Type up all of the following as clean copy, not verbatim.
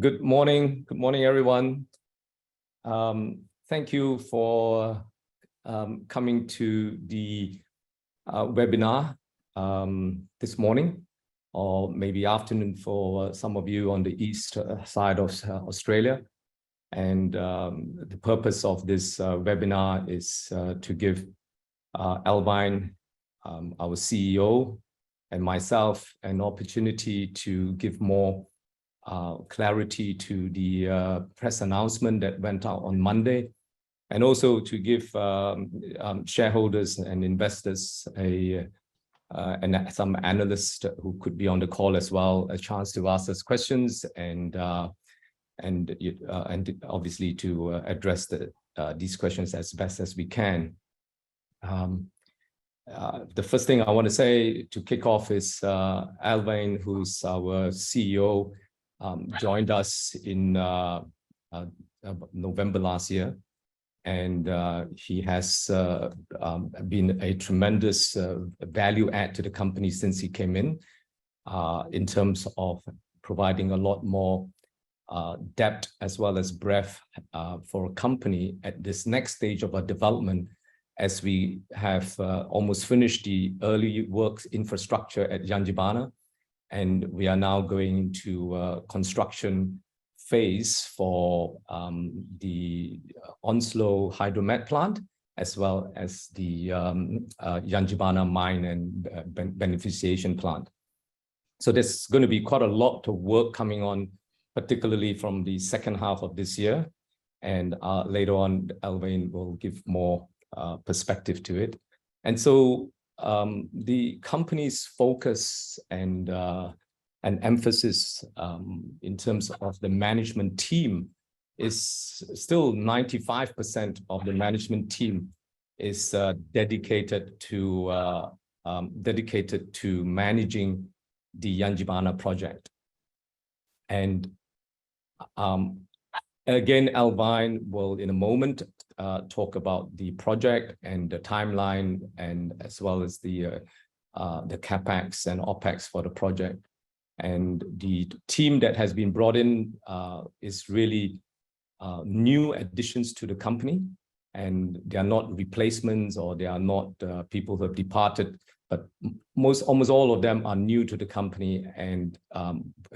Good morning, everyone. Thank you for coming to the webinar this morning, or maybe afternoon for some of you on the east side of Australia. And the purpose of this webinar is to give Alvine, our CEO, and myself an opportunity to give more clarity to the press announcement that went out on Monday, and also to give shareholders and investors and some analysts who could be on the call as well a chance to ask us questions and obviously to address these questions as best as we can. The first thing I want to say to kick off is Alvine, who's our CEO, joined us in November last year, and he has been a tremendous value add to the company since he came in terms of providing a lot more depth as well as breadth for a company at this next stage of our development, as we have almost finished the early works infrastructure at Yangibana. And we are now going into construction phase for the Onslow hydromet plant, as well as the Yangibana mine and beneficiation plant. So there's going to be quite a lot of work coming on, particularly from the second half of this year. And later on, Alvine will give more perspective to it. And so the company's focus and emphasis in terms of the management team is still 95% of the management team is dedicated to managing the Yangibana project. And again, Alvine will in a moment talk about the project and the timeline, and as well as the capex and opex for the project. And the team that has been brought in is really new additions to the company, and they are not replacements, or they are not people who have departed, but almost all of them are new to the company, and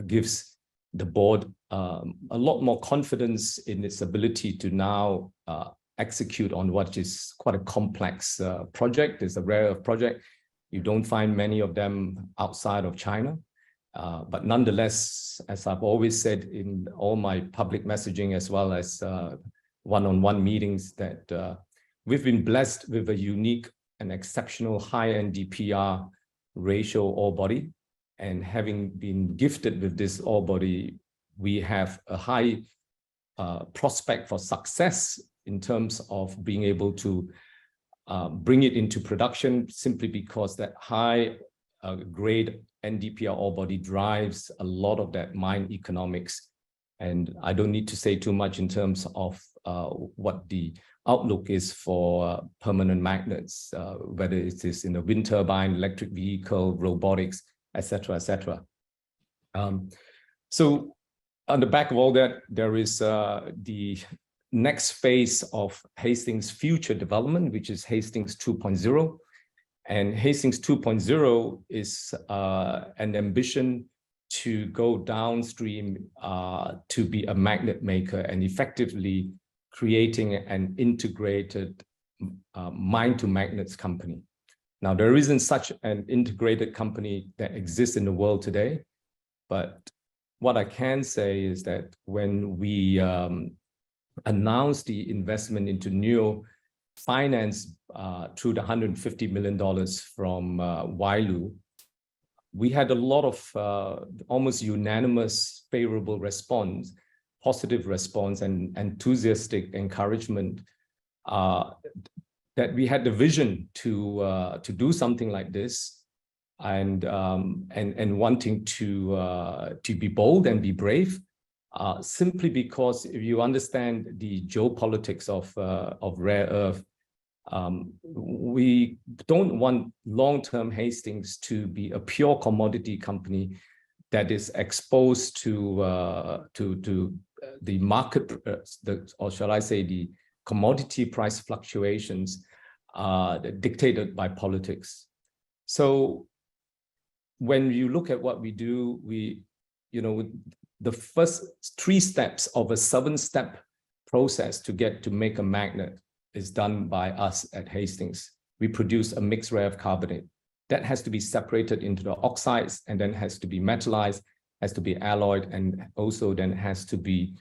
gives the board a lot more confidence in its ability to now execute on what is quite a complex project. It's a rare project. You don't find many of them outside of China. But nonetheless, as I've always said in all my public messaging, as well as one-on-one meetings, that we've been blessed with a unique and exceptional high NdPr ratio ore body. And having been gifted with this ore body, we have a high prospect for success in terms of being able to bring it into production, simply because that high grade NdPr ore body drives a lot of that mine economics. And I don't need to say too much in terms of what the outlook is for permanent magnets, whether it is in the wind turbine, electric vehicle, robotics, etc., etc. So on the back of all that, there is the next phase of Hastings' future development, which is Hastings 2.0. And Hastings 2.0 is an ambition to go downstream to be a magnet maker, and effectively creating an integrated mine-to-magnets company. Now, there isn't such an integrated company that exists in the world today, but what I can say is that when we announced the investment into NEO, financed through the $150 million from Wailu, we had a lot of almost unanimous favorable response, positive response, and enthusiastic encouragement that we had the vision to do something like this, and wanting to be bold and be brave, simply because if you understand the geopolitics of rare earth, we don't want long-term Hastings to be a pure commodity company that is exposed to the market, or shall I say, the commodity price fluctuations dictated by politics. So when you look at what we do, the first 3 steps of a 7-step process to make a magnet is done by us at Hastings. We produce a mixed rare earth carbonate that has to be separated into the oxides and then has to be metallized, has to be alloyed, and also then has to be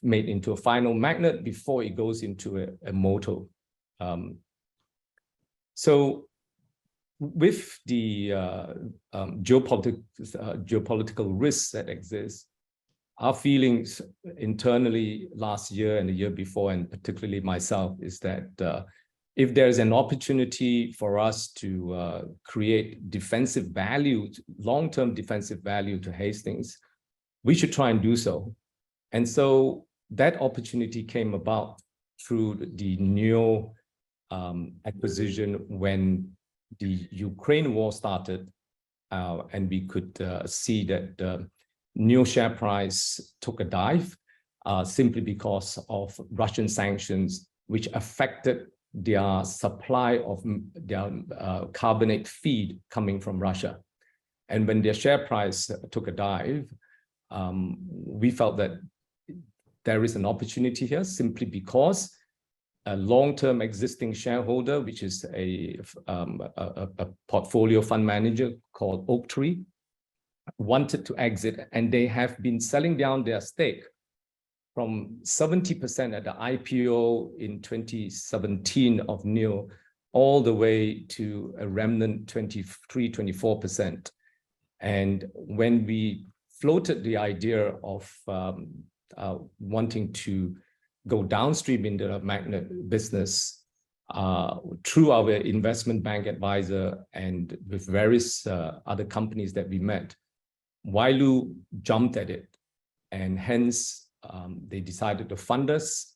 made into a final magnet before it goes into a motor. So with the geopolitical risks that exist, our feelings internally last year and the year before, and particularly myself, is that if there's an opportunity for us to create defensive value, long-term defensive value to Hastings, we should try and do so. And so that opportunity came about through the NEO acquisition when the Ukraine war started, and we could see that the NEO share price took a dive simply because of Russian sanctions, which affected their supply of their carbonate feed coming from Russia. And when their share price took a dive, we felt that there is an opportunity here simply because a long-term existing shareholder, which is a portfolio fund manager called Oaktree, wanted to exit, and they have been selling down their stake from 70% at the IPO in 2017 of NEO all the way to a remnant 23-24%. And when we floated the idea of wanting to go downstream in the magnet business through our investment bank advisor and with various other companies that we met, Wailu jumped at it, and hence they decided to fund us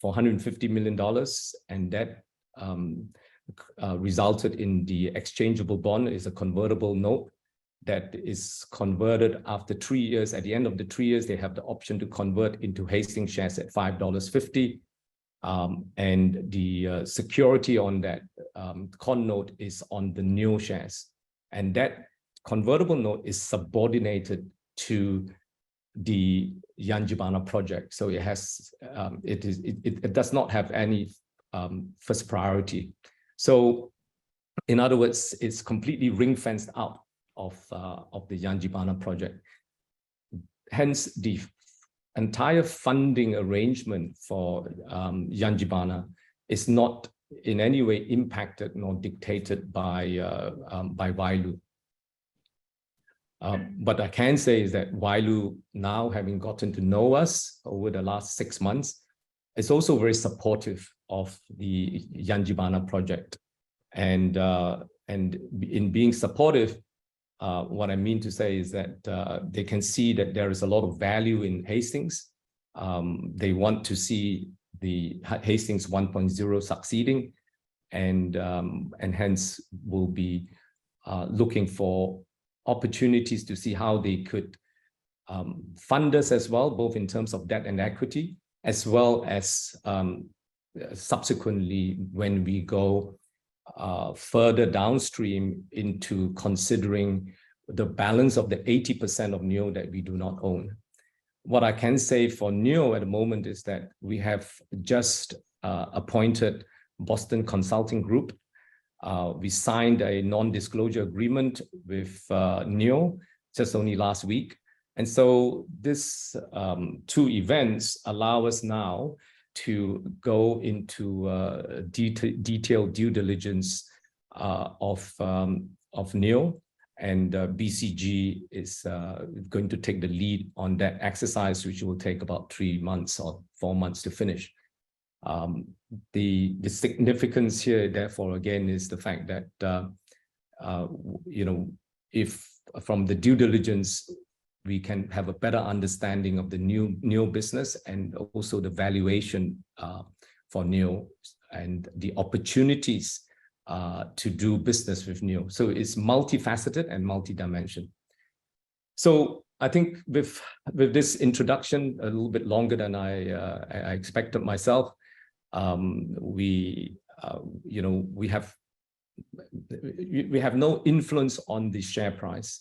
for $150 million, and that resulted in the exchangeable bond. Is a convertible note that is converted after 3 years. At the end of the 3 years, they have the option to convert into Hastings shares at $5.50. And the security on that con note is on the NEO shares. And that convertible note is subordinated to the Yangibana project. So it has, it does not have any first priority. So in other words, it's completely ring-fenced out of the Yangibana project. Hence, the entire funding arrangement for Yangibana is not in any way impacted nor dictated by Wailu. But I can say is that Wailu, now having gotten to know us over the last 6 months, is also very supportive of the Yangibana project. And in being supportive, what I mean to say is that they can see that there is a lot of value in Hastings. They want to see the Hastings 1.0 succeeding, and hence will be looking for opportunities to see how they could fund us as well, both in terms of debt and equity, as well as subsequently when we go further downstream into considering the balance of the 80% of NEO that we do not own. What I can say for NEO at the moment is that we have just appointed Boston Consulting Group. We signed a non-disclosure agreement with NEO just only last week. And so this 2 events allow us now to go into detailed due diligence of NEO, and BCG is going to take the lead on that exercise, which will take about 3 months or 4 months to finish. The significance here, therefore, again, is the fact that if from the due diligence we can have a better understanding of the NEO business and also the valuation for NEO and the opportunities to do business with NEO. So it's multifaceted and multi-dimensional. So I think with this introduction, a little bit longer than I expected myself, we have no influence on the share price,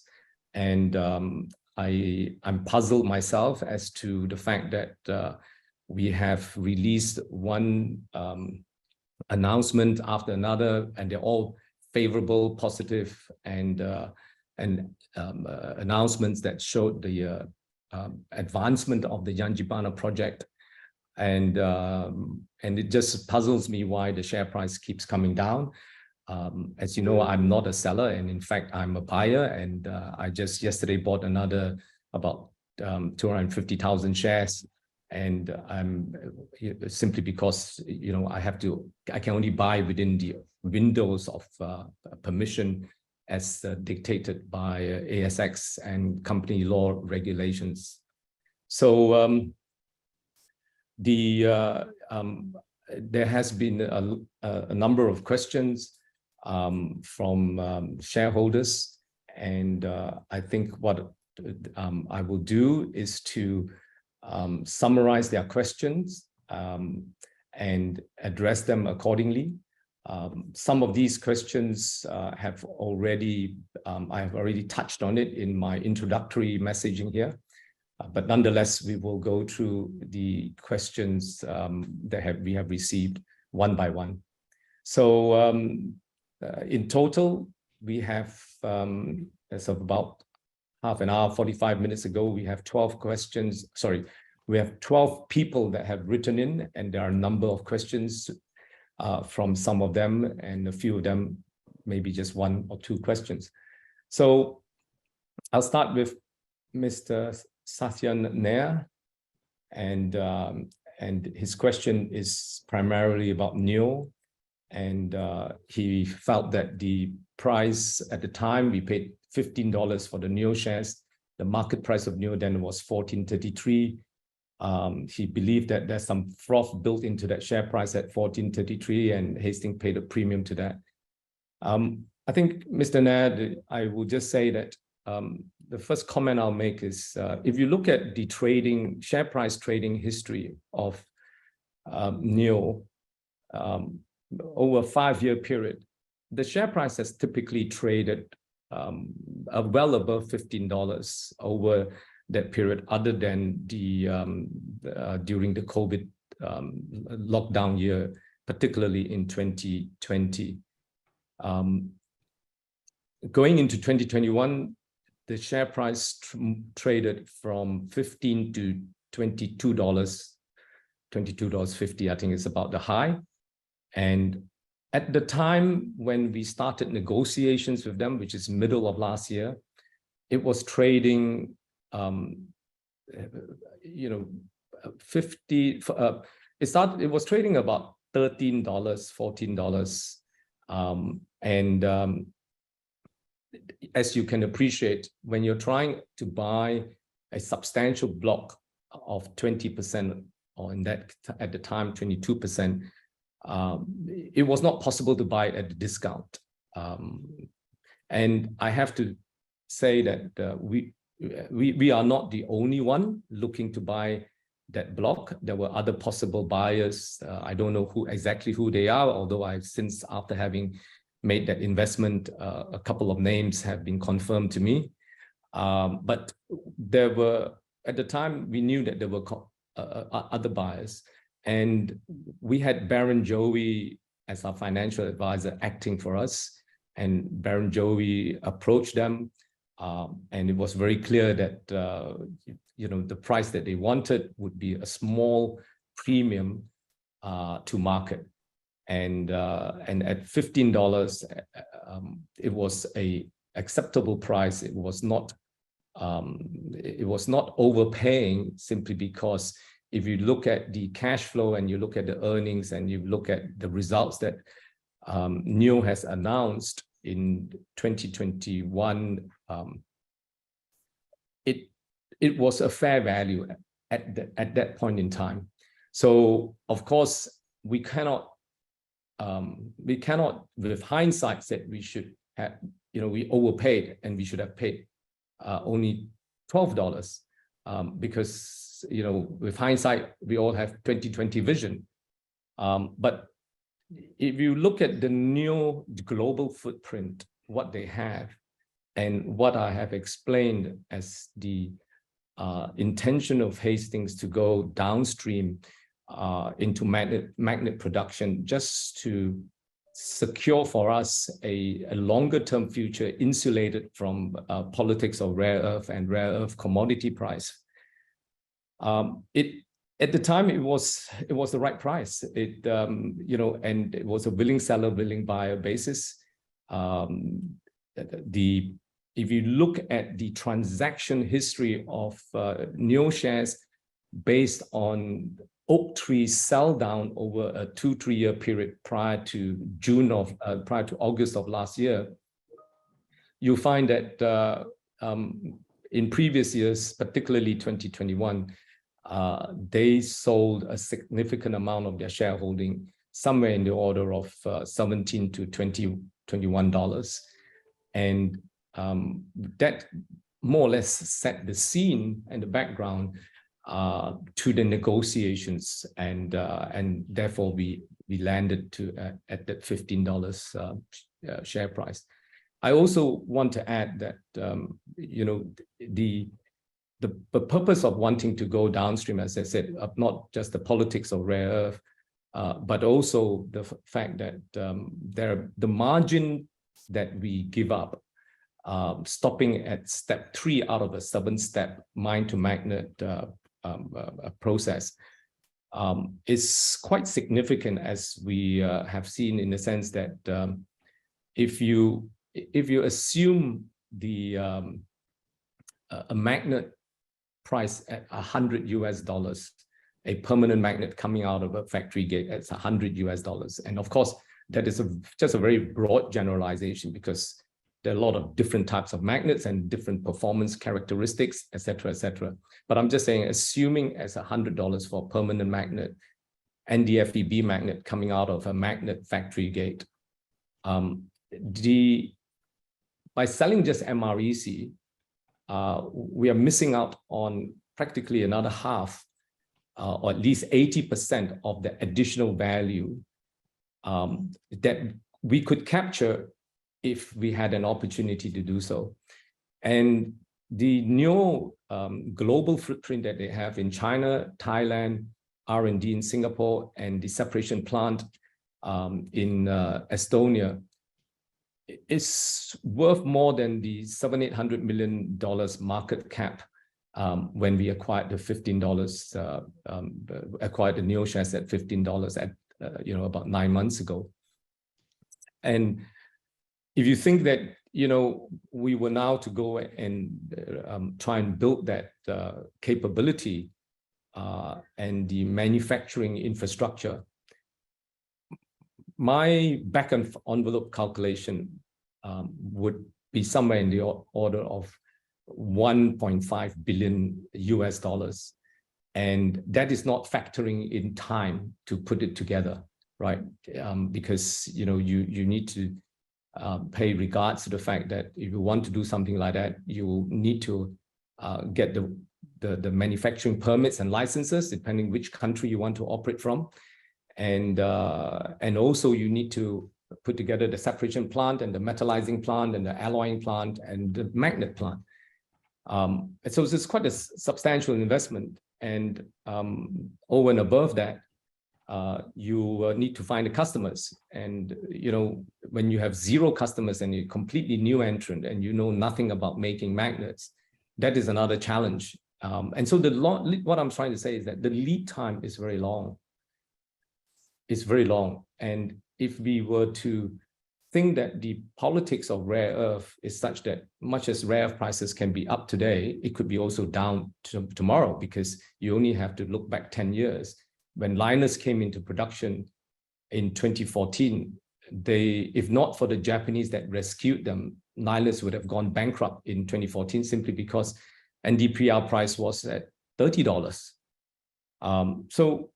and I'm puzzled myself as to the fact that we have released one announcement after another, and they're all favorable, positive, and announcements that showed the advancement of the Yangibana project, and it just puzzles me why the share price keeps coming down. As you know, I'm not a seller, and in fact, I'm a buyer, and I just yesterday bought another about 250,000 shares, and I'm simply because I can only buy within the windows of permission as dictated by ASX and company law regulations. So there has been a number of questions from shareholders, and I think what I will do is to summarize their questions and address them accordingly. Some of these questions I have already touched on it in my introductory messaging here, but nonetheless, we will go through the questions that we have received one by one. So in total, we have, as of about half an hour, 45 minutes ago, we have 12 questions. Sorry, we have 12 people that have written in, and there are a number of questions from some of them, and a few of them, maybe just one or two questions. So I'll start with Mr. Satyan Nair, and his question is primarily about NEO, and he felt that the price at the time, we paid $15 for the NEO shares. The market price of NEO then was $14.33. He believed that there's some froth built into that share price at $14.33, and Hastings paid a premium to that. I think, Mr. Nair, I will just say that the first comment I'll make is if you look at the share price trading history of NEO over a 5-year period, the share price has typically traded well above $15 over that period, other than the during the COVID lockdown year, particularly in 2020. Going into 2021, the share price traded from $15 to $22, $22.50, I think is about the high. And at the time when we started negotiations with them, which is middle of last year, it was trading, it was trading about $13, $14. As you can appreciate, when you're trying to buy a substantial block of 20%, or in that at the time 22%, it was not possible to buy it at a discount. And I have to say that we are not the only one looking to buy that block. There were other possible buyers. I don't know exactly who they are, although I've since, after having made that investment, a couple of names have been confirmed to me. But there were, at the time, we knew that there were other buyers. And we had Baron Joey as our financial advisor acting for us. And Baron Joey approached them. And it was very clear that the price that they wanted would be a small premium to market. And at $15, it was an acceptable price. It was not overpaying, simply because if you look at the cash flow and you look at the earnings and you look at the results that NEO has announced in 2021, it was a fair value at that point in time. So of course we cannot with hindsight say we should have, we overpaid and we should have paid only $12, because, you know, with hindsight, we all have 2020 vision. But if you look at the new global footprint, what they have, and what I have explained as the intention of Hastings to go downstream into magnet production, just to secure for us a longer-term future insulated from politics of rare earth and rare earth commodity price. At the time, it was the right price. You know, and it was a willing seller, willing buyer basis. If you look at the transaction history of NEO shares based on Oaktree sell down over a 2-3 year period prior to August of last year, you'll find that in previous years, particularly 2021, they sold a significant amount of their shareholding, somewhere in the order of $17 to $21. And that more or less set the scene and the background to the negotiations, and therefore we landed at that $15 share price. I also want to add that you know, the purpose of wanting to go downstream, as I said, not just the politics of rare earth, but also the fact that the margin that we give up, stopping at step 3 out of a 7-step mine to magnet process, is quite significant, as we have seen, in the sense that if you assume a magnet price at $100, a permanent magnet coming out of a factory gate at $100, and of course that is just a very broad generalization, because there are a lot of different types of magnets and different performance characteristics, etc., etc. But I'm just saying, assuming as $100 for a permanent magnet, NdFeB magnet coming out of a magnet factory gate, by selling just MREC, we are missing out on practically another half, or at least 80% of the additional value that we could capture if we had an opportunity to do so. And the new global footprint that they have in China, Thailand, R&D in Singapore, and the separation plant in Estonia is worth more than the $700–800 million market cap when we acquired the $15, acquired the NEO shares at $15 at you know, about 9 months ago. And if you think that, you know, we were now to go and try and build that capability and the manufacturing infrastructure, my back-envelope calculation would be somewhere in the order of $1.5 billion, and that is not factoring in time to put it together, right? Because, you know, you need to pay regards to the fact that if you want to do something like that, you need to get the manufacturing permits and licenses, depending which country you want to operate from. And also you need to put together the separation plant and the metallizing plant and the alloying plant and the magnet plant. So it's quite a substantial investment. And over and above that, you need to find the customers. And, you know, when you have 0 customers and you're completely new entrant and you know nothing about making magnets, that is another challenge. And so what I'm trying to say is that the lead time is very long. It's very long. And if we were to think that the politics of rare earth is such that much as rare earth prices can be up today, it could be also down tomorrow, because you only have to look back 10 years. When liners came into production in 2014, if not for the Japanese that rescued them, liners would have gone bankrupt in 2014, simply because NdPr price was at $30. So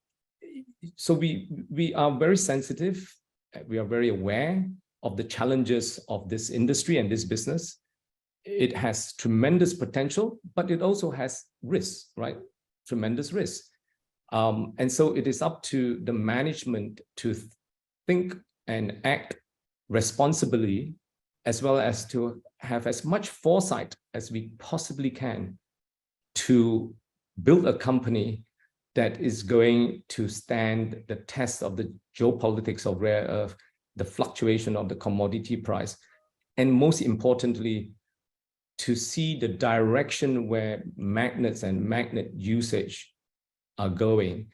we are very sensitive. We are very aware of the challenges of this industry and this business. it has tremendous potential, but it also has risks, right? Tremendous risks. And so it is up to the management to think and act responsibly, as well as to have as much foresight as we possibly can to build a company that is going to stand the test of the geopolitics of rare earth, the fluctuation of the commodity price, and most importantly, to see the direction where magnets and magnet usage are going,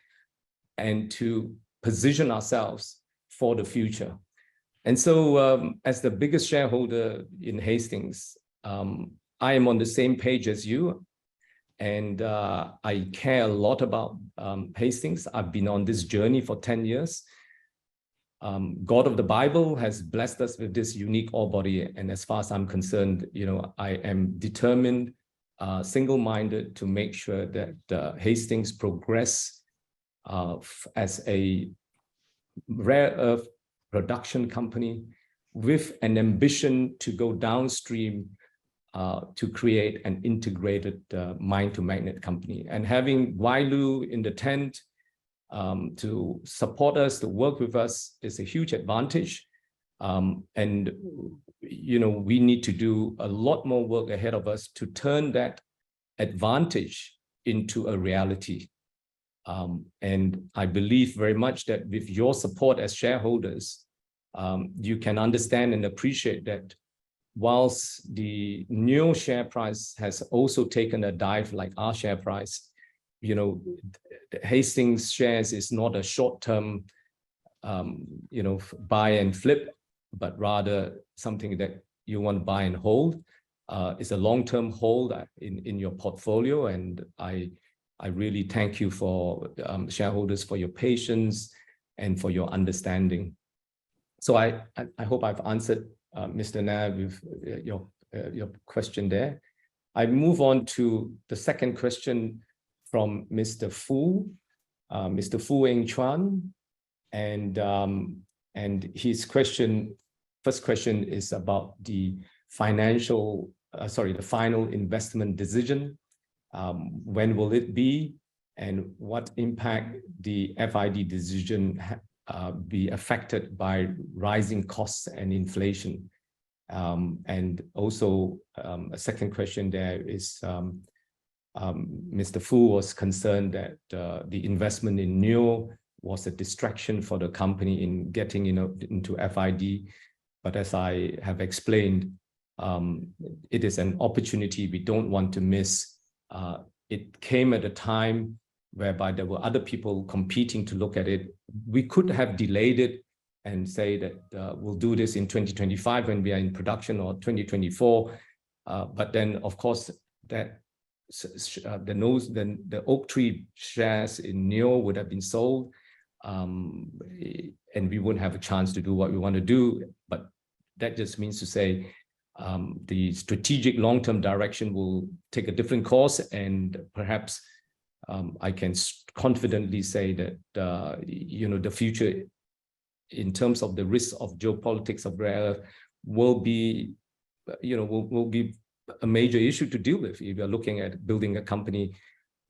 and to position ourselves for the future. And so as the biggest shareholder in Hastings, I am on the same page as you, and I care a lot about Hastings. I've been on this journey for 10 years. God of the Bible has blessed us with this unique ore body, and as far as I'm concerned, I am determined, single-minded to make sure that Hastings progress as a rare earth production company with an ambition to go downstream to create an integrated mine-to-magnet company. And having Wailu in the tent to support us, to work with us, is a huge advantage. And we need to do a lot more work ahead of us to turn that advantage into a reality. And I believe very much that with your support as shareholders, you can understand and appreciate that whilst the new share price has also taken a dive like our share price, Hastings shares is not a short-term, buy and flip, but rather something that you want to buy and hold. It's a long-term hold in your portfolio, and I really thank you for shareholders for your patience and for your understanding. So I hope I've answered Mr. Nav with your question there. I move on to the second question from Mr. Fu Eng Chuan, and his first question is about the the final investment decision. When will it be, and what impact the FID decision be affected by rising costs and inflation? And also a second question there is Mr. Fu was concerned that the investment in NEO was a distraction for the company in getting into FID. But as I have explained, it is an opportunity we don't want to miss. It came at a time whereby there were other people competing to look at it. We could have delayed it and say that we'll do this in 2025 when we are in production, or 2024. But then, of course, that the oak tree shares in NEO would have been sold, and we wouldn't have a chance to do what we want to do. But that just means to say the strategic long-term direction will take a different course, and perhaps I can confidently say that the future in terms of the risk of geopolitics of rare earth will be a major issue to deal with if you're looking at building a company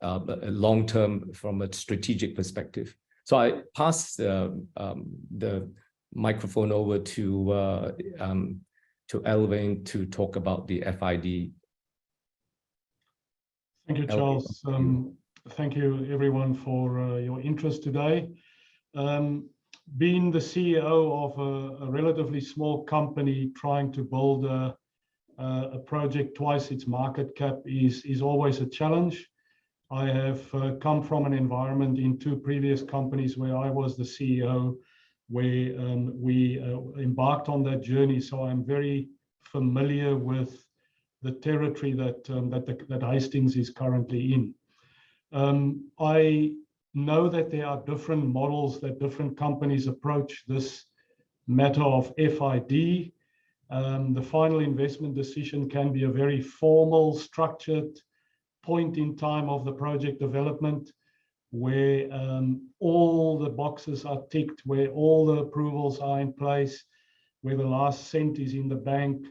long-term from a strategic perspective. So I pass the microphone over to Elvain to talk about the FID. Thank you, Charles. Thank you, everyone, for your interest today. Being the CEO of a relatively small company trying to build a project twice its market cap is always a challenge. I have come from an environment in two previous companies where I was the CEO, where we embarked on that journey. So I'm very familiar with the territory that Hastings is currently in. I know that there are different models that different companies approach this matter of FID. The final investment decision can be a very formal, structured point in time of the project development, where all the boxes are ticked, where all the approvals are in place, where the last cent is in the bank,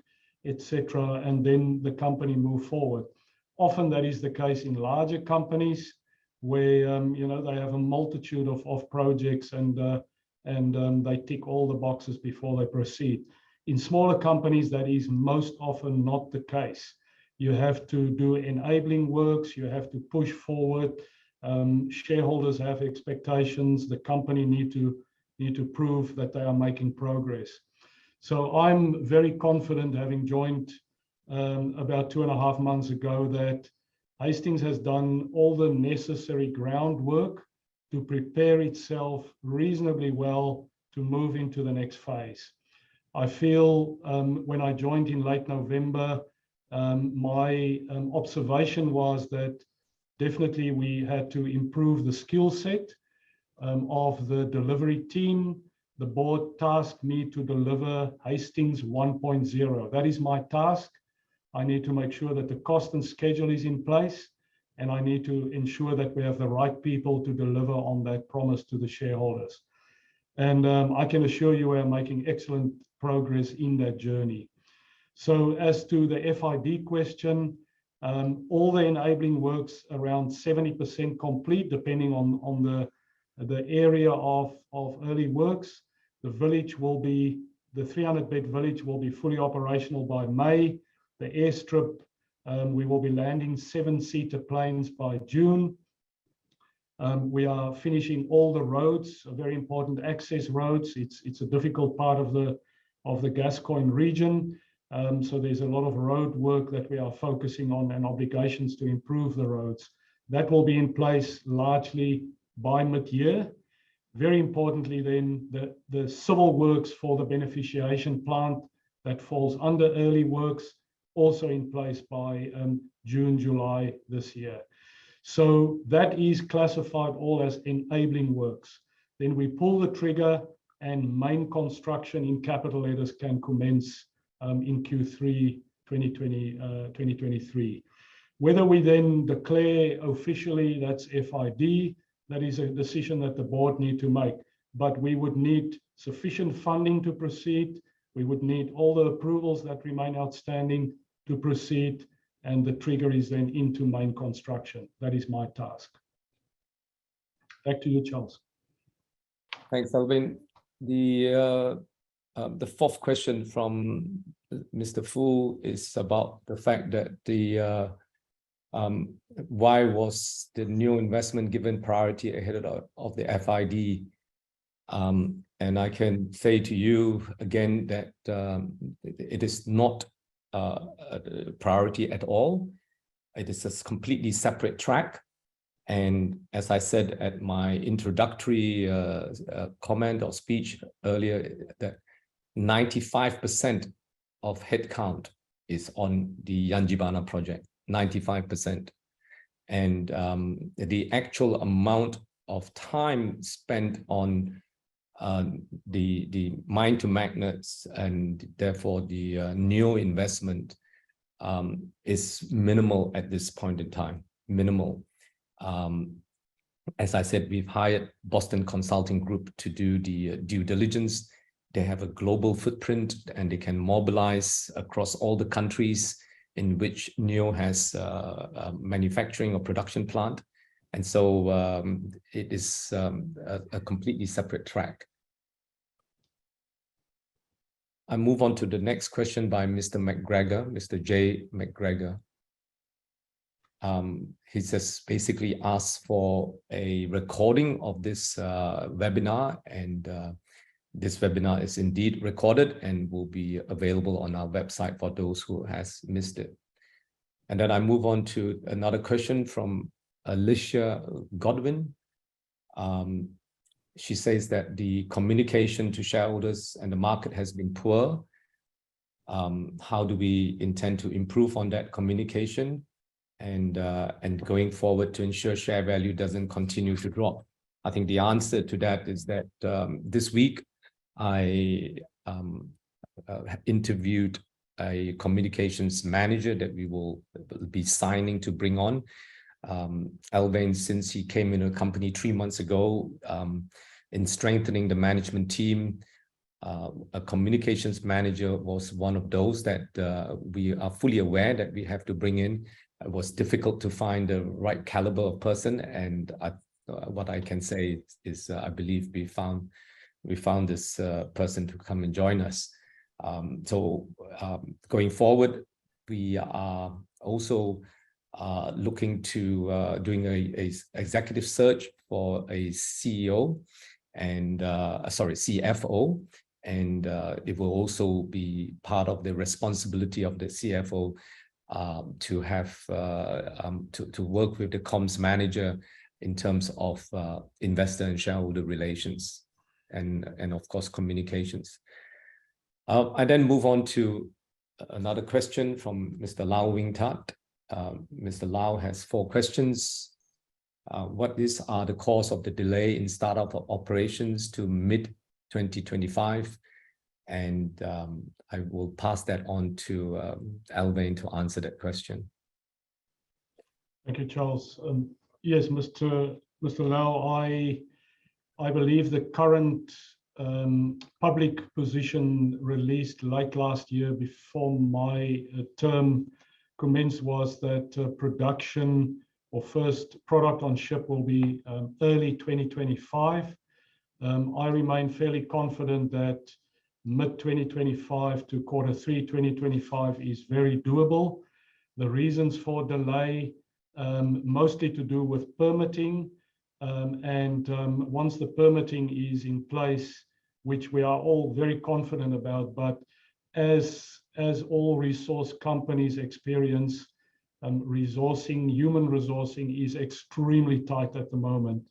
etc., and then the company move forward. Often that is the case in larger companies where they have a multitude of projects and they tick all the boxes before they proceed. In smaller companies, that is most often not the case. You have to do enabling works, you have to push forward. Shareholders have expectations, the company need to prove that they are making progress. So I'm very confident, having joined about 2.5 months ago, that Hastings has done all the necessary groundwork to prepare itself reasonably well to move into the next phase. I feel when I joined in late November, my observation was that definitely we had to improve the skill set of the delivery team. The board tasked me to deliver Hastings 1.0. That is my task. I need to make sure that the cost and schedule is in place, and I need to ensure that we have the right people to deliver on that promise to the shareholders. And I can assure you we are making excellent progress in that journey. So as to the FID question, all the enabling works around 70% complete, depending on the area of early works. The village will be, the 300-bed village will be fully operational by May. The airstrip, we will be landing 7-seater planes by June. We are finishing all the roads, very important access roads. It's a difficult part of the Gascoyne region. So there's a lot of road work that we are focusing on and obligations to improve the roads. That will be in place largely by mid-year. Very importantly then, the civil works for the beneficiation plant that falls under early works, also in place by June, July this year. So that is classified all as enabling works. Then we pull the trigger and main construction in capital letters can commence in Q3 2023. Whether we then declare officially that's FID, that is a decision that the board need to make. But we would need sufficient funding to proceed. We would need all the approvals that remain outstanding to proceed. And the trigger is then into main construction. That is my task. Back to you, Charles. Thanks, Alvin. The fourth question from Mr. Fu is about the fact that why was the new investment given priority ahead of the FID? And I can say to you again that it is not a priority at all. It is a completely separate track. And as I said at my introductory comment or speech earlier, that 95% of headcount is on the Yangibana project, 95%. And the actual amount of time spent on the mine to magnets and therefore the new investment is minimal at this point in time, minimal. As I said, we've hired Boston Consulting Group to do the due diligence. They have a global footprint and they can mobilize across all the countries in which NEO has a manufacturing or production plant. And so it is a completely separate track. I move on to the next question by Mr. McGregor, Mr. J. McGregor. He says basically asks for a recording of this webinar, and this webinar is indeed recorded and will be available on our website for those who has missed it. And then I move on to another question from Alicia Godwin. She says that the communication to shareholders and the market has been poor. How do we intend to improve on that communication and going forward to ensure share value doesn't continue to drop? I think the answer to that is that this week I interviewed a communications manager that we will be signing to bring on. Alvin, since he came in a company 3 months ago, in strengthening the management team, a communications manager was one of those that we are fully aware that we have to bring in. It was difficult to find the right caliber of person, and what I can say is I believe we found this person to come and join us. So going forward, we are also looking to doing a executive search for a CEO and CFO, and it will also be part of the responsibility of the CFO to have to work with the comms manager in terms of investor and shareholder relations and of course communications. I then move on to another question from Mr. Lau Wing Tat. Mr. Lau has 4 questions. What are the cause of the delay in startup of operations to mid-2025? And I will pass that on to Alvin to answer that question. Thank you, Charles. Yes, Mr. Lau, I believe the current public position released late last year before my term commenced was that production or first product on ship will be early 2025. I remain fairly confident that mid-2025 to Q3 2025 is very doable. The reasons for delay mostly to do with permitting, and once the permitting is in place, which we are all very confident about, but as all resource companies experience, human resourcing is extremely tight at the moment.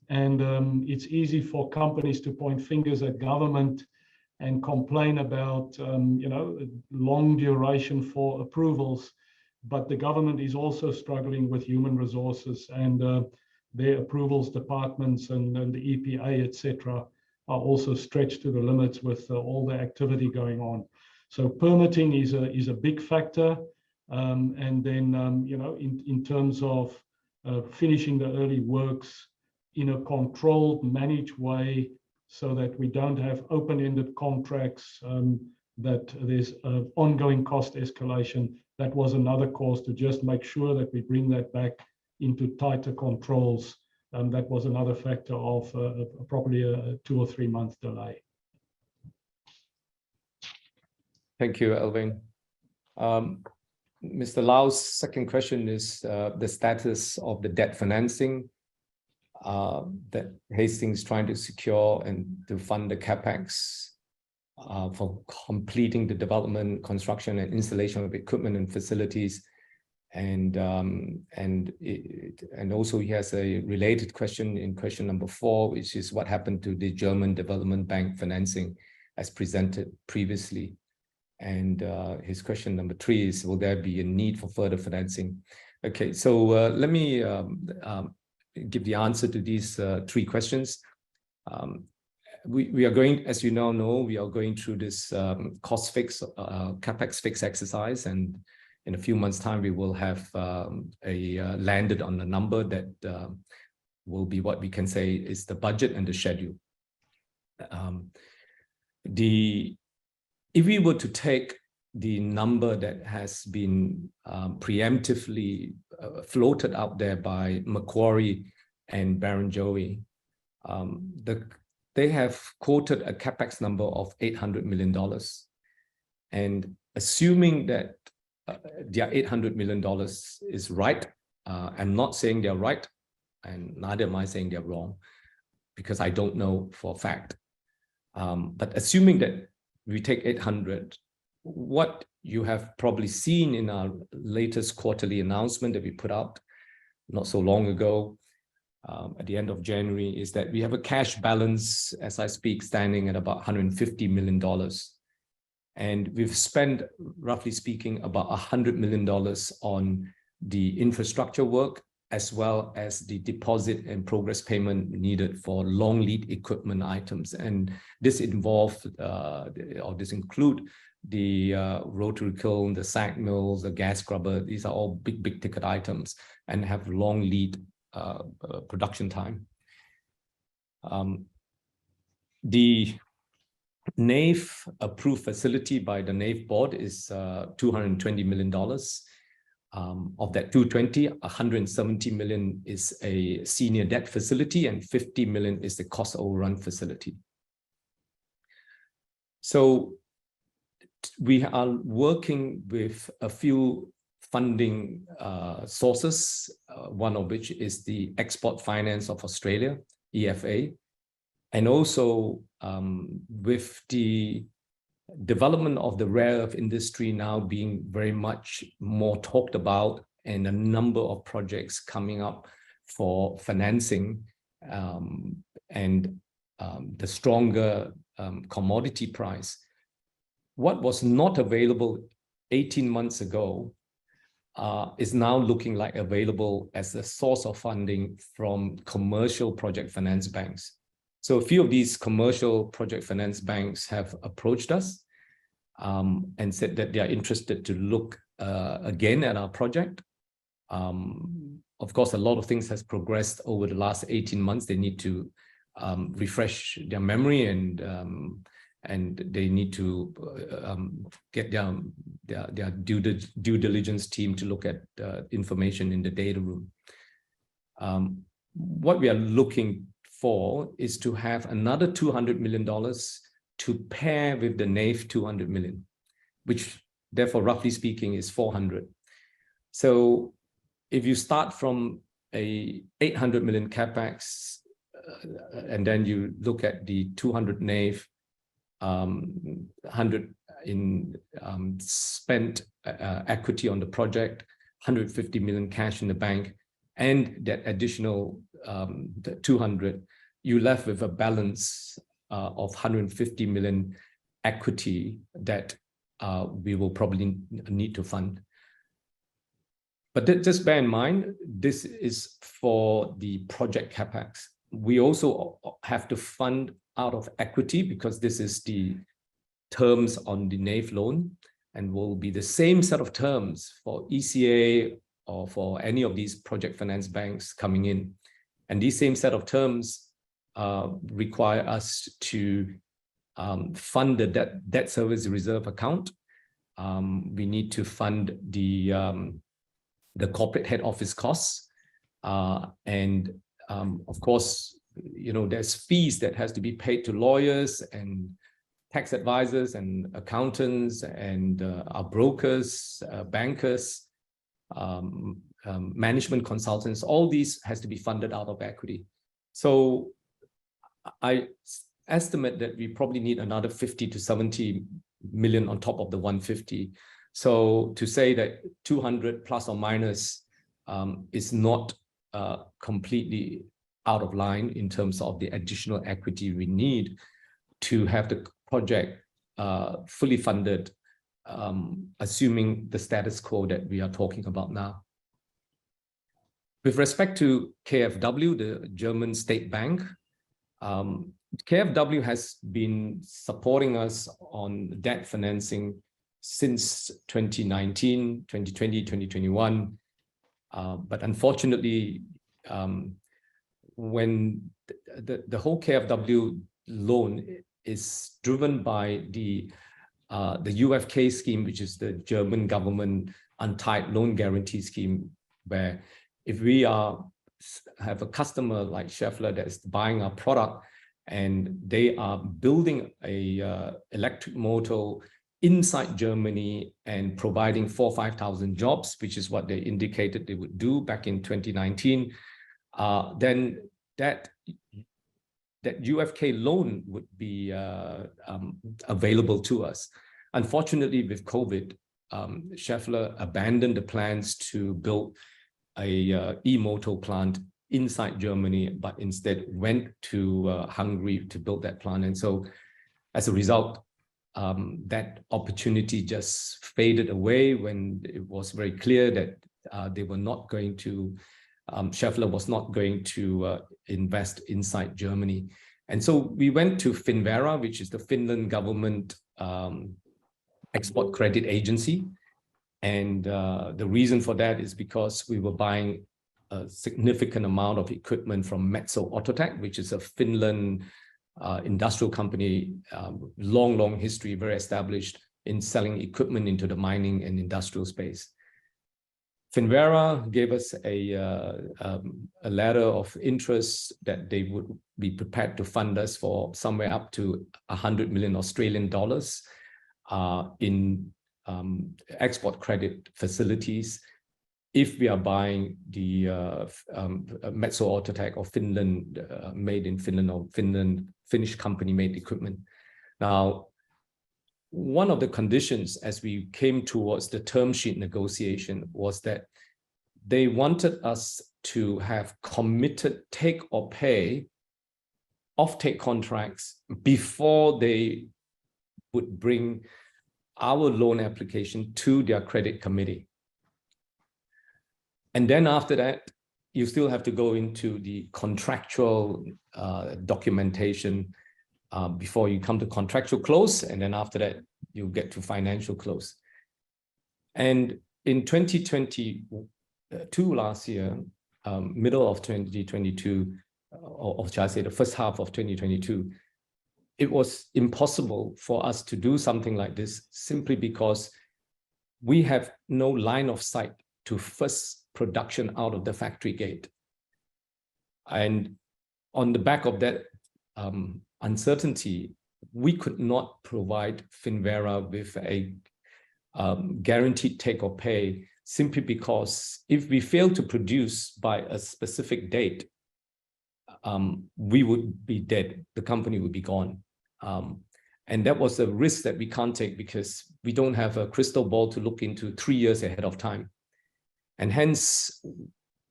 And it's easy for companies to point fingers at government and complain about long duration for approvals, but the government is also struggling with human resources, and their approvals departments and the EPA, etc., are also stretched to the limits with all the activity going on. So permitting is a big factor, and then in terms of finishing the early works in a controlled, managed way, so that we don't have open-ended contracts, that there's ongoing cost escalation. That was another cause to just make sure that we bring that back into tighter controls. That was another factor of probably a 2 or 3 month delay. Thank you, Alvin. Mr. Lau's second question is the status of the debt financing that Hastings trying to secure and to fund the CapEx for completing the development, construction, and installation of equipment and facilities. And also he has a related question in question number 4, which is what happened to the German Development Bank financing as presented previously. And his question number 3 is, will there be a need for further financing? Okay, so let me give the answer to these 3 questions. We are going, as you now know, we are going through this cost fix, CapEx fix exercise, and in a few months' time, we will have landed on a number that will be what we can say is the budget and the schedule. If we were to take the number that has been preemptively floated out there by Macquarie and Barrenjoey, they have quoted a CapEx number of $800 million. And assuming that their $800 million is right, I'm not saying they're right, and neither am I saying they're wrong, because I don't know for a fact. But assuming that we take 800, what you have probably seen in our latest quarterly announcement that we put out not so long ago, at the end of January, is that we have a cash balance, as I speak, standing at about $150 million. And we've spent, roughly speaking, about $100 million on the infrastructure work, as well as the deposit and progress payment needed for long lead equipment items. And this include the rotary kiln, the SAG mills, the gas scrubber. These are all big ticket items and have long lead production time. NAIF approved facility by the NAIF board is $220 million. Of that 220, 170 million is a senior debt facility and 50 million is the cost overrun facility. So we are working with a few funding sources, one of which is the Export Finance of Australia, EFA, and also with the development of the rare earth industry now being very much more talked about and a number of projects coming up for financing and the stronger commodity price. What was not available 18 months ago is now looking like available as a source of funding from commercial project finance banks. So a few of these commercial project finance banks have approached us and said that they are interested to look again at our project. Of course, a lot of things has progressed over the last 18 months. They need to refresh their memory and they need to get their due diligence team to look at information in the data room. What we are looking for is to have another $200 million to pair with the NAIF 200 million, which therefore, roughly speaking, is 400. So if you start from a 800 million capex, and then you look at the 200 NAIF, 100 in spent equity on the project, 150 million cash in the bank, and that additional 200, you left with a balance of 150 million equity that we will probably need to fund. But just bear in mind, this is for the project capex. We also have to fund out of equity because this is the terms on the NAIF loan and will be the same set of terms for ECA or for any of these project finance banks coming in. And these same set of terms require us to fund the debt service reserve account. We need to fund the corporate head office costs. And of course, you know, there's fees that has to be paid to lawyers and tax advisors and accountants and our brokers, bankers, management consultants. All these has to be funded out of equity. So I estimate that we probably need another 50 to 70 million on top of the 150. So to say that 200 plus or minus is not completely out of line in terms of the additional equity we need to have the project fully funded, assuming the status quo that we are talking about now. With respect to KfW, the German state bank, KfW has been supporting us on debt financing since 2019, 2020, 2021. But unfortunately, when the whole KfW loan is driven by the UFK scheme, which is the German government untied loan guarantee scheme, where if we have a customer like Schaeffler that's buying our product and they are building a electric motor inside Germany and providing 4,000 or 5,000 jobs, which is what they indicated they would do back in 2019, then that UFK loan would be available to us. Unfortunately, with COVID, Schaeffler abandoned the plans to build a e-motor plant inside Germany, but instead went to Hungary to build that plant. And so as a result, that opportunity just faded away when it was very clear that they were not going to, Schaeffler was not going to invest inside Germany. And so we went to Finnvera, which is the Finland government export credit agency. And the reason for that is because we were buying a significant amount of equipment from Metso Autotech, which is a Finland industrial company, long history, very established in selling equipment into the mining and industrial space. Finvera gave us a letter of interest that they would be prepared to fund us for somewhere up to 100 million Australian dollars in export credit facilities if we are buying the Metso Autotech or Finland, made in Finland, or Finnish company made equipment. Now, one of the conditions as we came towards the term sheet negotiation was that they wanted us to have committed take or pay offtake contracts before they would bring our loan application to their credit committee. And then after that, you still have to go into the contractual documentation before you come to contractual close. And then after that, you get to financial close. And in 2022, last year, middle of 2022, or shall I say the first half of 2022, it was impossible for us to do something like this simply because we have no line of sight to first production out of the factory gate. And on the back of that uncertainty, we could not provide Finvera with a guaranteed take or pay, simply because if we fail to produce by a specific date, we would be dead, the company would be gone. And that was a risk that we can't take because we don't have a crystal ball to look into 3 years ahead of time. And hence,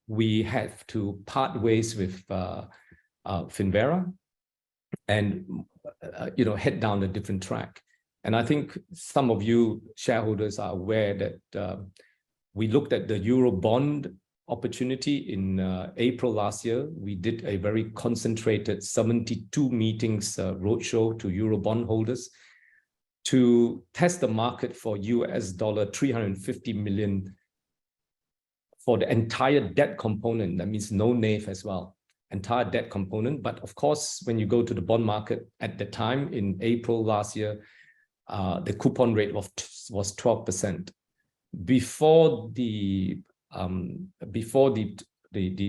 we have to part ways with Finvera and head down a different track. And I think some of you shareholders are aware that we looked at the Euro bond opportunity in April last year. We did a very concentrated 72 meetings roadshow to Euro bond holders to test the market for US dollar 350 million for the entire debt component. That means no NAV as well, entire debt component. But of course, when you go to the bond market at the time in April last year, the coupon rate was 12%. Before the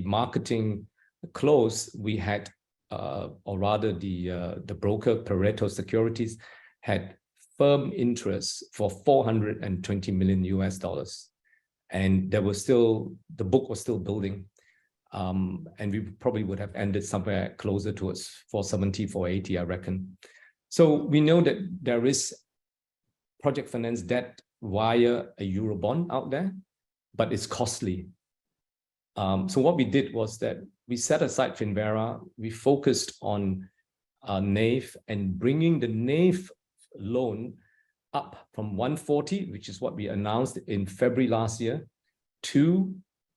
marketing close, we had, or rather the broker Pareto Securities had firm interest for 420 million US dollars. And there was still, the book was still building. And we probably would have ended somewhere closer towards 470, 480, I reckon. So we know that there is project finance debt via a Euro bond out there, but it's costly. So what we did was that we set aside Finvera, we focused on NAV and bringing the NAV loan up from 140, which is what we announced in February last year, to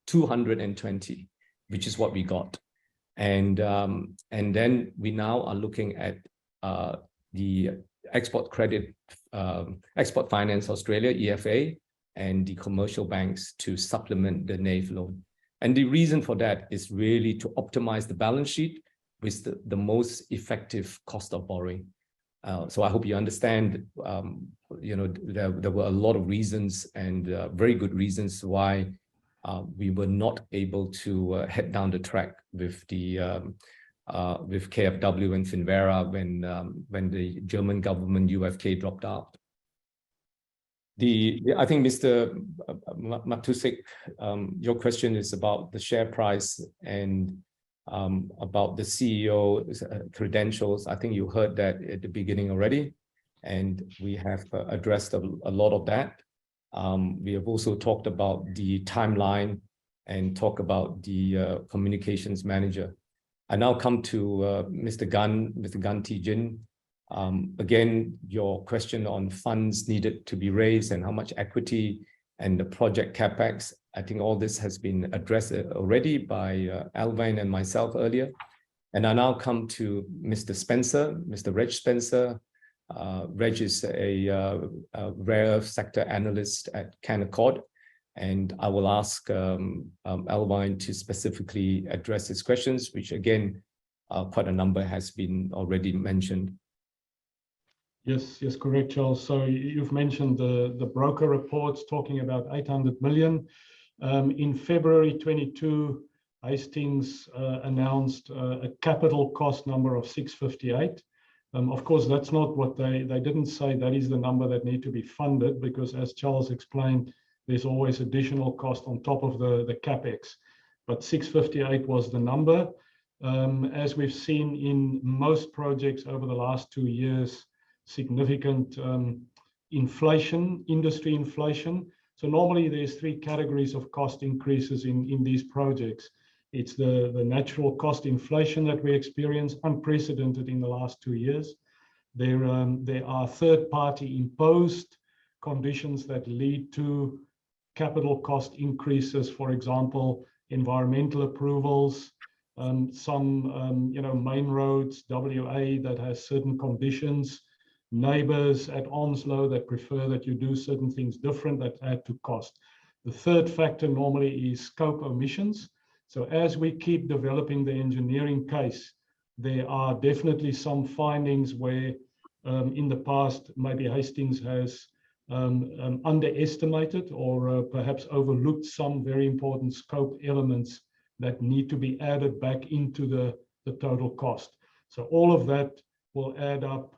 220, which is what we got. And then we now are looking at the Export Credit, Export Finance Australia, EFA, and the commercial banks to supplement the NAV loan. And the reason for that is really to optimize the balance sheet with the most effective cost of borrowing. So I hope you understand, there were a lot of reasons and very good reasons why we were not able to head down the track with the with KfW and Finvera when the German government UFK dropped out. I think Mr. Matusik, your question is about the share price and about the CEO credentials. I think you heard that at the beginning already, and we have addressed a lot of that. We have also talked about the timeline and talk about the communications manager. I now come to Mr. Gan T. Jin. Again, your question on funds needed to be raised and how much equity and the project capex. I think all this has been addressed already by Alvin and myself earlier. And I now come to Mr. Spencer, Mr. Reg Spencer. Reg is a rare earth sector analyst at Canaccord. And I will ask Alvin to specifically address his questions, which again quite a number has been already mentioned. Yes, yes, correct, Charles. So you've mentioned the broker reports talking about 800 million. In February 22, Hastings announced a capital cost number of 658. Of course, that's not what they didn't say that is the number that need to be funded, because as Charles explained, there's always additional cost on top of the capex. But 658 was the number. As we've seen in most projects over the last 2 years, significant inflation, industry inflation. So normally there's 3 categories of cost increases in these projects. It's the natural cost inflation that we experience, unprecedented in the last 2 years. There are third-party imposed conditions that lead to capital cost increases, for example, environmental approvals, some main roads, WA, that has certain conditions, neighbors at Onslow that prefer that you do certain things different that add to cost. The third factor normally is scope omissions. So as we keep developing the engineering case, there are definitely some findings where in the past maybe Hastings has underestimated or perhaps overlooked some very important scope elements that need to be added back into the total cost. So all of that will add up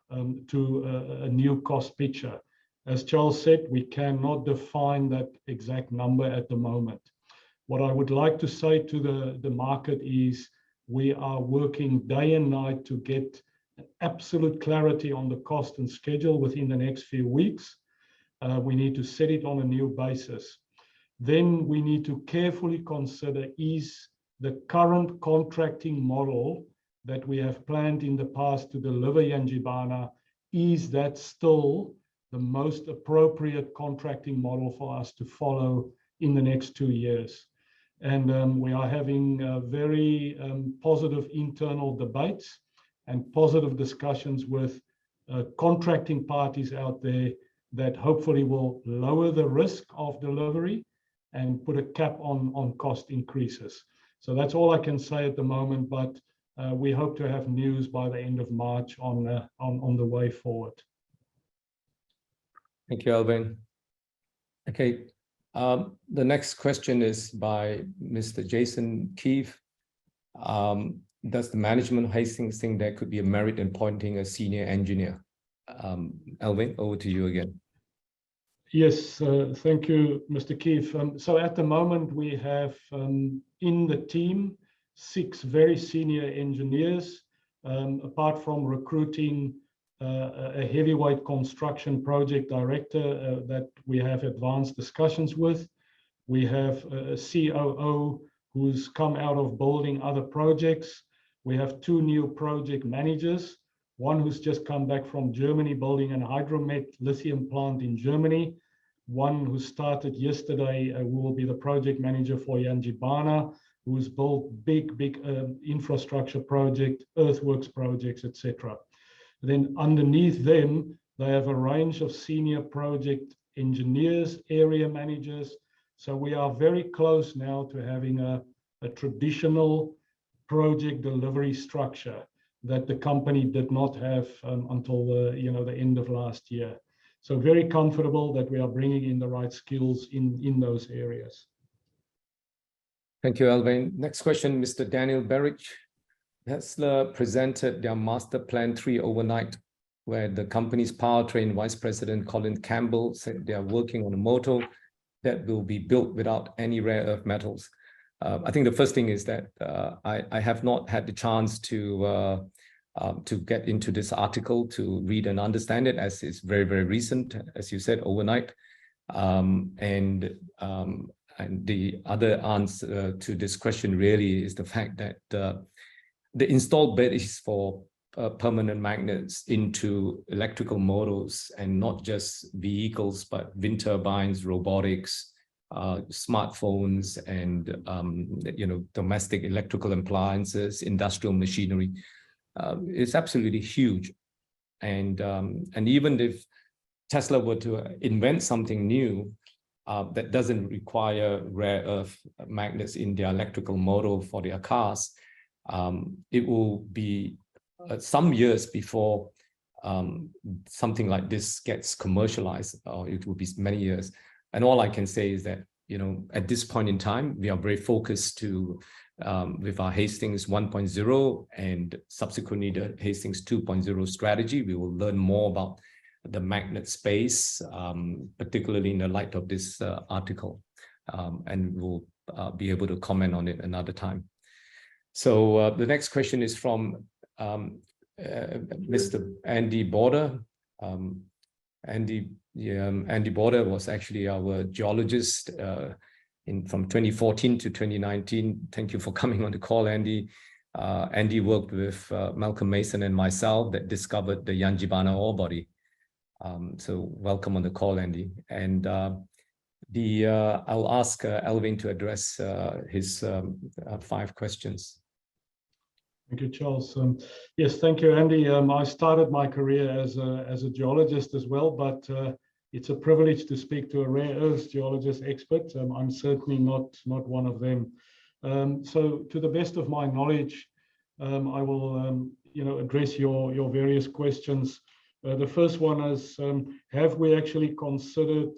to a new cost picture. As Charles said, we cannot define that exact number at the moment. What I would like to say to the market is we are working day and night to get absolute clarity on the cost and schedule within the next few weeks. We need to set it on a new basis. Then we need to carefully consider, is the current contracting model that we have planned in the past to deliver Yangibana, is that still the most appropriate contracting model for us to follow in the next 2 years? And we are having very positive internal debates and positive discussions with contracting parties out there that hopefully will lower the risk of delivery and put a cap on cost increases. So that's all I can say at the moment, but we hope to have news by the end of March on the way forward. Thank you, Alvin. Okay, the next question is by Mr. Jason Keefe. Does the management of Hastings think there could be a merit in appointing a senior engineer? Alvin, over to you again. Yes, thank you, Mr. Keefe. So at the moment we have in the team 6 very senior engineers, apart from recruiting a heavyweight construction project director that we have advanced discussions with. We have a COO who's come out of building other projects. We have 2 new project managers, one who's just come back from Germany building an hydromet lithium plant in Germany, one who started yesterday who will be the project manager for Yangibana, who's built big infrastructure project, earthworks projects, etc. Then underneath them, they have a range of senior project engineers, area managers. So we are very close now to having a traditional project delivery structure that the company did not have until the end of last year. So very comfortable that we are bringing in the right skills in those areas. Thank you, Alvin. Next question, Mr. Daniel Berridge. Tesla presented their Master Plan 3 overnight, where the company's powertrain vice president, Colin Campbell, said they are working on a motor that will be built without any rare earth metals. I think the first thing is that I have not had the chance to get into this article, to read and understand it, as it's very, very recent, as you said, overnight. And the other answer to this question really is the fact that the installed base for permanent magnets into electrical motors, and not just vehicles, but wind turbines, robotics, smartphones, and domestic electrical appliances, industrial machinery, is absolutely huge. And even if Tesla were to invent something new that doesn't require rare earth magnets in their electrical motor for their cars, it will be some years before something like this gets commercialized, or it will be many years. And all I can say is that, you know, at this point in time, we are very focused to with our Hastings 1.0 and subsequently the Hastings 2.0 strategy. We will learn more about the magnet space, particularly in the light of this article, and we'll be able to comment on it another time. So the next question is from Mr. Andy Border. Andy Border was actually our geologist from 2014 to 2019. Thank you for coming on the call, Andy. Andy worked with Malcolm Mason and myself that discovered the Yangibana ore body. So welcome on the call, Andy. And I'll ask Elvin to address his 5 questions. Thank you, Charles. Yes, thank you, Andy. I started my career as a geologist as well, but it's a privilege to speak to a rare earths geologist expert. I'm certainly not one of them. So, to the best of my knowledge, I will, address your various questions. The first one is, have we actually considered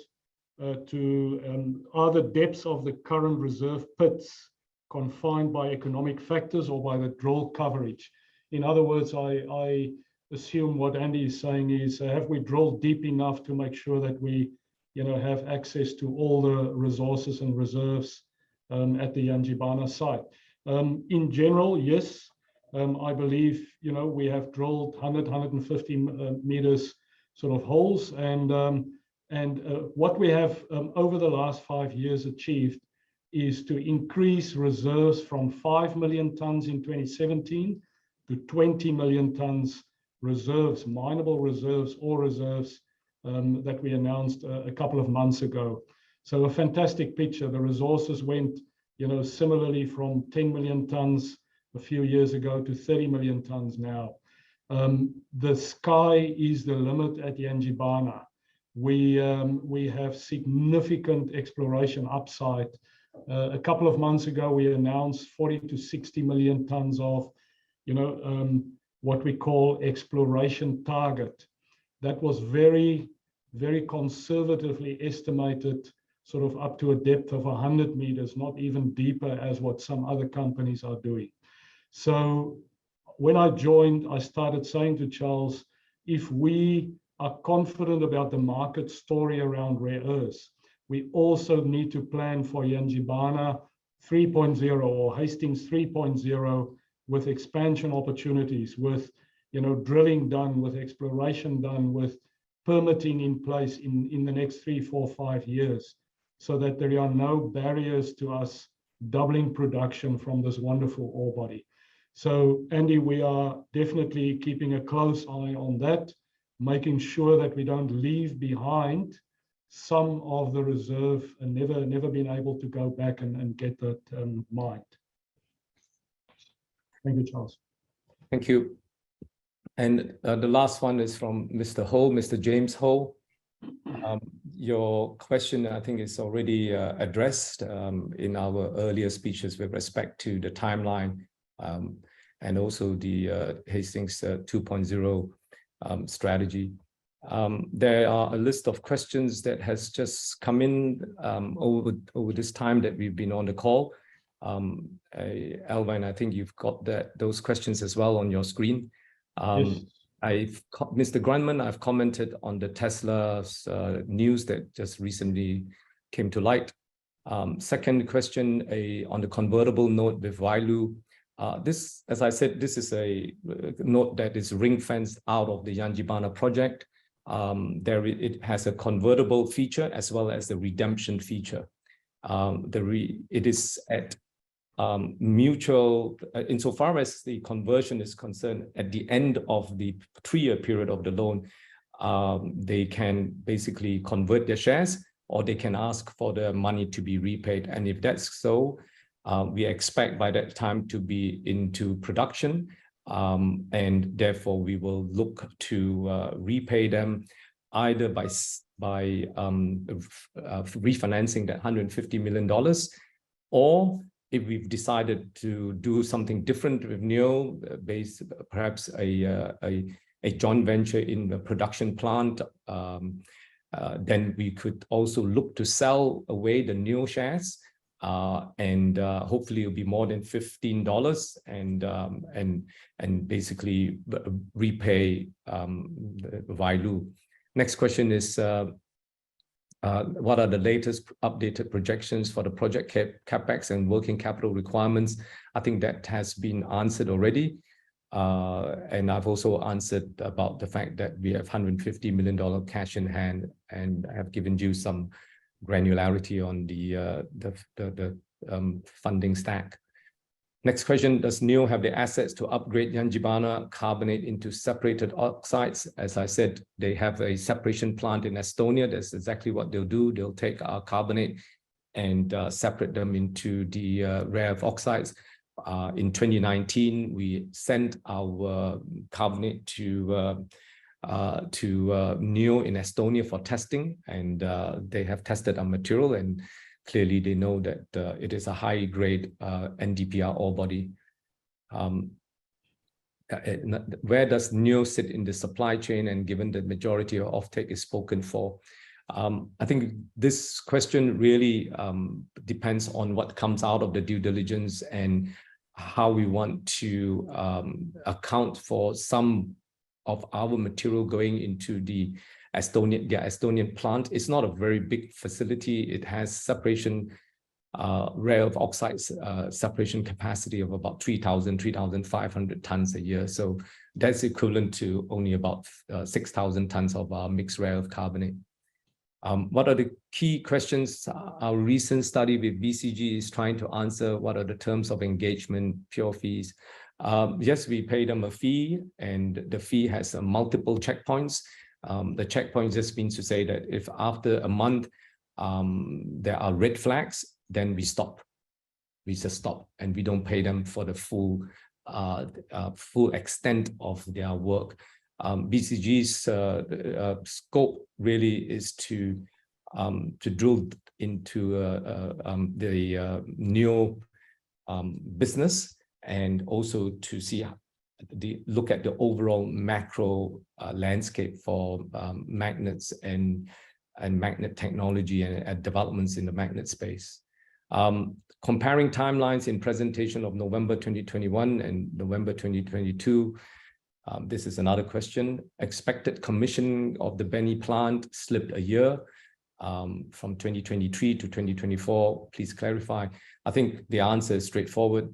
are the depths of the current reserve pits confined by economic factors or by the drill coverage? In other words, I assume what Andy is saying is, have we drilled deep enough to make sure that we, have access to all the resources and reserves at the Yangibana site? In general, yes. I believe, we have drilled 150 meters sort of holes, and what we have over the last 5 years achieved is to increase reserves from 5 million tons in 2017 to 20 million tons reserves, mineable reserves or reserves that we announced a couple of months ago. So a fantastic picture. The resources went, similarly from 10 million tons a few years ago to 30 million tons now. The sky is the limit at Yangibana. We have significant exploration upside. A couple of months ago, we announced 40 to 60 million tons of, what we call exploration target. That was very, very conservatively estimated, sort of up to a depth of 100 meters, not even deeper as what some other companies are doing. So when I joined, I started saying to Charles, if we are confident about the market story around rare earths, we also need to plan for Yangibana 3.0 or Hastings 3.0 with expansion opportunities, with drilling done, with exploration done, with permitting in place in the next 3, 4, 5 years, so that there are no barriers to us doubling production from this wonderful ore body. So, Andy, we are definitely keeping a close eye on that, making sure that we don't leave behind some of the reserve and never been able to go back and get that mined. Thank you, Charles. Thank you. And the last one is from Mr. Ho, Mr. James Ho. Your question, I think, is already addressed in our earlier speeches with respect to the timeline and also the Hastings 2.0 strategy. There are a list of questions that has just come in over this time that we've been on the call. Elvin, I think you've got those questions as well on your screen. Yes. Mr. Grunman, I've commented on the Tesla's news that just recently came to light. Second question, on the convertible note with Wailu. This, as I said, this is a note that is ring-fenced out of the Yangibana project. It has a convertible feature as well as the redemption feature. It is at mutual, insofar as the conversion is concerned, at the end of the 3-year period of the loan, they can basically convert their shares, or they can ask for the money to be repaid. And if that's so, we expect by that time to be into production, and therefore we will look to repay them either by refinancing that $150 million, or if we've decided to do something different with NEO, based perhaps a joint venture in the production plant, then we could also look to sell away the NEO shares, and hopefully it'll be more than $15, and basically repay the Wailu. Next question is, what are the latest updated projections for the project capex and working capital requirements? I think that has been answered already. And I've also answered about the fact that we have $150 million cash in hand, and I have given you some granularity on the funding stack. Next question, does NEO have the assets to upgrade Yangibana carbonate into separated oxides? As I said, they have a separation plant in Estonia. That's exactly what they'll do. They'll take our carbonate and separate them into the rare earth oxides. In 2019, we sent our carbonate to NEO in Estonia for testing, and they have tested our material, and clearly they know that it is a high grade NdPr ore body. Where does NEO sit in the supply chain, and given that majority of offtake is spoken for? I think this question really depends on what comes out of the due diligence and how we want to account for some of our material going into the Estonian plant. It's not a very big facility. It has separation, rare earth oxides separation capacity of about 3,500 tons a year. So that's equivalent to only about 6,000 tons of our mixed rare earth carbonate. What are the key questions? Our recent study with BCG is trying to answer what are the terms of engagement, pure fees. Yes, we pay them a fee, and the fee has multiple checkpoints. The checkpoint just means to say that if after a month there are red flags, then we stop. We just stop, and we don't pay them for the full extent of their work. BCG's scope really is to drill into the NEO business, and also to see look at the overall macro landscape for magnets and magnet technology and developments in the magnet space. Comparing timelines in presentation of November 2021 and November 2022. This is another question. Expected commission of the Beni plant slipped a year from 2023 to 2024. Please clarify. I think the answer is straightforward.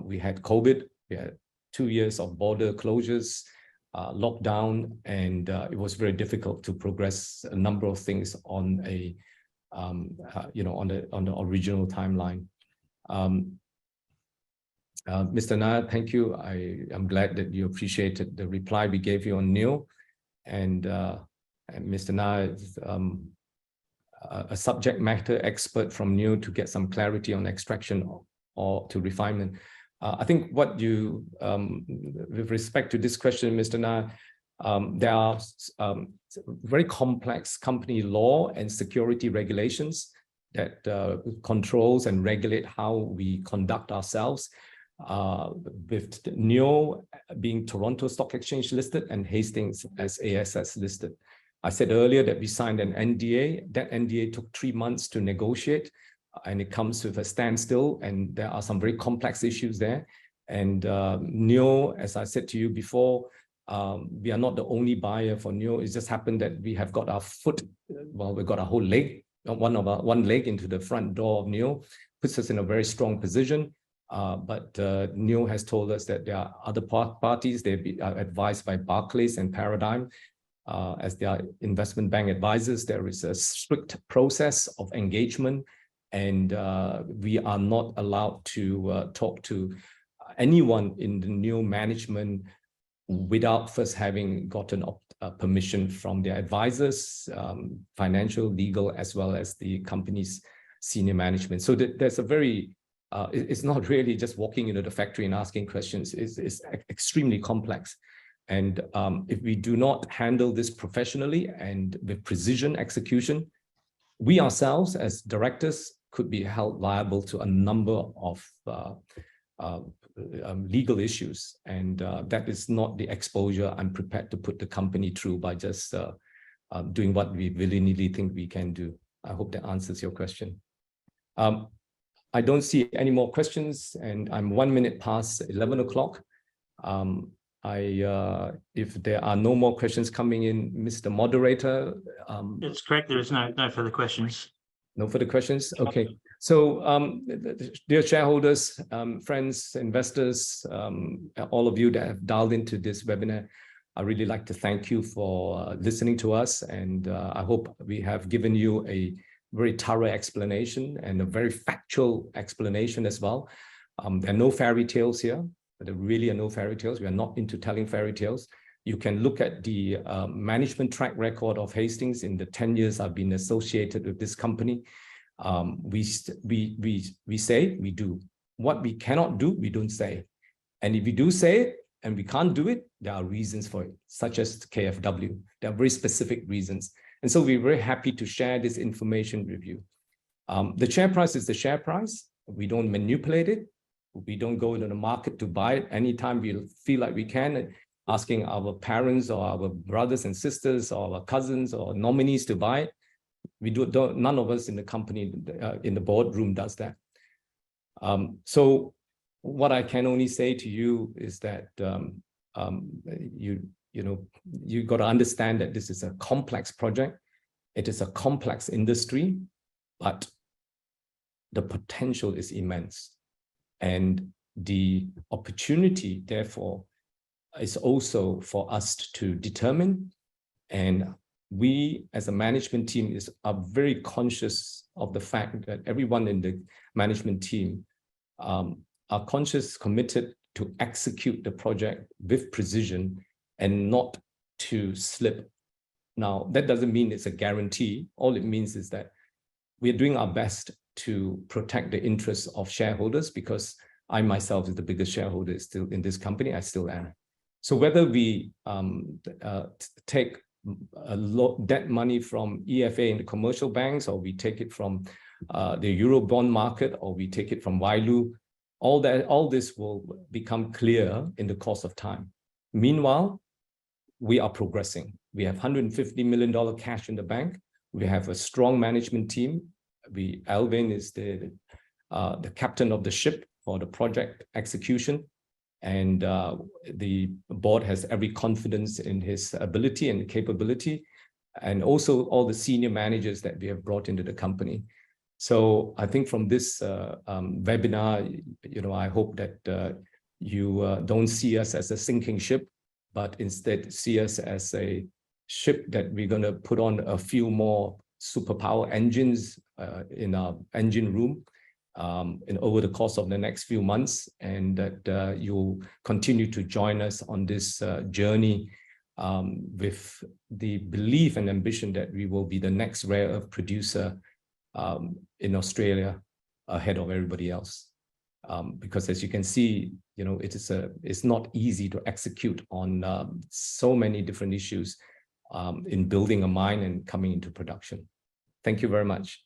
We had COVID. We had 2 years of border closures, lockdown, and it was very difficult to progress a number of things on a on the original timeline. Mr. Nair, thank you. I'm glad that you appreciated the reply we gave you on NEO, and Mr. Nair is a subject matter expert from NEO to get some clarity on extraction or to refinement. I think what you, with respect to this question, Mr. Nair, there are very complex company law and security regulations that controls and regulate how we conduct ourselves. With NEO being Toronto Stock Exchange listed and Hastings as ASX listed. I said earlier that we signed an NDA. That NDA took 3 months to negotiate, and it comes with a standstill, and there are some very complex issues there. And NEO, as I said to you before, we are not the only buyer for NEO. It just happened that we have got our foot, well, we've got a whole leg, one leg into the front door of NEO, puts us in a very strong position. But NEO has told us that there are other parties. They've been advised by Barclays and Paradigm as their investment bank advisors. There is a strict process of engagement, and we are not allowed to talk to anyone in the NEO management without first having gotten permission from their advisors, financial, legal, as well as the company's senior management. So there's a very it's not really just walking into the factory and asking questions. It's extremely complex. And if we do not handle this professionally and with precision execution, we ourselves as directors could be held liable to a number of legal issues, and that is not the exposure I'm prepared to put the company through by just doing what we willy-nilly think we can do. I hope that answers your question. I don't see any more questions, and I'm 1 minute past 11 o'clock. If there are no more questions coming in, Mr. Moderator. It's correct. There is no further questions. No further questions? Okay. So, dear shareholders, friends, investors, all of you that have dialed into this webinar, I really like to thank you for listening to us. And I hope we have given you a very thorough explanation and a very factual explanation as well. There are no fairy tales here. There really are no fairy tales. We are not into telling fairy tales. You can look at the management track record of Hastings in the 10 years I've been associated with this company. We say, we do. What we cannot do, we don't say. And if we do say it and we can't do it, there are reasons for it, such as KFW. There are very specific reasons. And so we're very happy to share this information with you. The share price is the share price. We don't manipulate it. We don't go into the market to buy it anytime we feel like we can, asking our parents or our brothers and sisters or our cousins or nominees to buy it. We don't, none of us in the company, in the boardroom does that. So what I can only say to you is that you got to understand that this is a complex project. It is a complex industry, but the potential is immense. And the opportunity, therefore, is also for us to determine. And we, as a management team, are very conscious of the fact that everyone in the management team are conscious, committed to execute the project with precision and not to slip. Now, that doesn't mean it's a guarantee. All it means is that we're doing our best to protect the interests of shareholders, because I myself is the biggest shareholder still in this company. I still am. So whether we take debt money from EFA in the commercial banks, or we take it from the Euro bond market, or we take it from Wailu, all this will become clear in the course of time. Meanwhile, we are progressing. We have $150 million cash in the bank. We have a strong management team. Alvin is the captain of the ship for the project execution. And the board has every confidence in his ability and capability, and also all the senior managers that we have brought into the company. So I think from this webinar, I hope that you don't see us as a sinking ship, but instead see us as a ship that we're going to put on a few more superpower engines in our engine room over the course of the next few months, and that you'll continue to join us on this journey with the belief and ambition that we will be the next rare earth producer in Australia ahead of everybody else. Because as you can see, it's not easy to execute on so many different issues in building a mine and coming into production. Thank you very much.